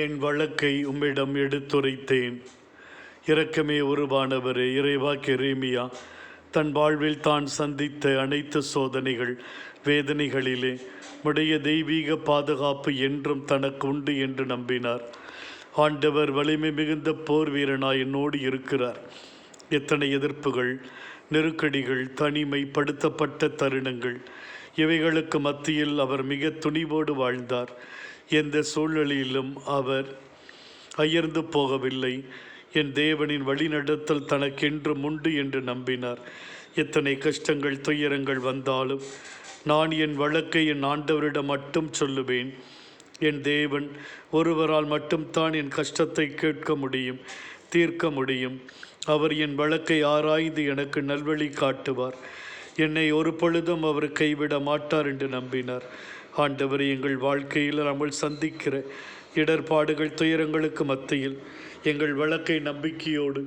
என் வழக்கை உம்மிடம் எடுத்துரைத்தேன். இரக்கமே உருவானவரே, இறைவாக்கிய எரேமியா தன் வாழ்வில் தான் சந்தித்த அனைத்து சோதனைகள் வேதனைகளிலே உடைய தெய்வீக பாதுகாப்பு என்றும் தனக்கு உண்டு என்று நம்பினார். ஆண்டவர் வலிமை மிகுந்த போர் வீரனாய் என்னோடு இருக்கிறார். எத்தனை எதிர்ப்புகள், நெருக்கடிகள், தனிமைப்படுத்தப்பட்ட தருணங்கள், இவைகளுக்கு மத்தியில் அவர் மிக துணிவோடு வாழ்ந்தார். எந்த சூழ்நிலையிலும் அவர் அயர்ந்து போகவில்லை. என் தேவனின் வழிநடத்தல் தனக்கென்றும் உண்டு என்று நம்பினார். எத்தனை கஷ்டங்கள், துயரங்கள் வந்தாலும் நான் என் வழக்கை என் ஆண்டவரிடம் மட்டும் சொல்லுவேன். என் தேவன் ஒருவரால் மட்டும்தான் என் கஷ்டத்தை கேட்க முடியும், தீர்க்க முடியும். அவர் என் வழக்கை ஆராய்ந்து எனக்கு நல்வழி காட்டுவார். என்னை ஒரு பொழுதும் அவர் கைவிட மாட்டார் என்று நம்பினார். ஆண்டவர் எங்கள் வாழ்க்கையில் நம்ம சந்திக்கிற இடர்பாடுகள், துயரங்களுக்கு மத்தியில் எங்கள் வழக்கை நம்பிக்கையோடு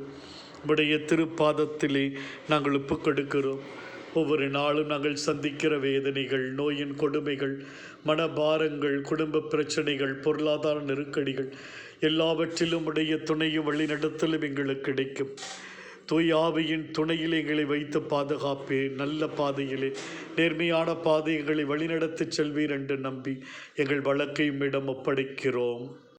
உடைய திருப்பாதத்திலே நாங்கள் ஒப்புக்கொடுக்கிறோம். ஒவ்வொரு நாளும் நாங்கள் சந்திக்கிற வேதனைகள், நோயின் கொடுமைகள், மனபாரங்கள், குடும்ப பிரச்சனைகள், பொருளாதார நெருக்கடிகள் எல்லாவற்றிலும் உடைய துணையும் வழிநடத்தலும் எங்களுக்கு கிடைக்கும். தூய் ஆவியின் துணையில் எங்களை வைத்து பாதுகாப்பே. நல்ல பாதையிலே, நேர்மையான பாதைகளை வழிநடத்தி செல்வீர் என்று நம்பி எங்கள் வழக்கையும் இடம் ஒப்படைக்கிறோம்.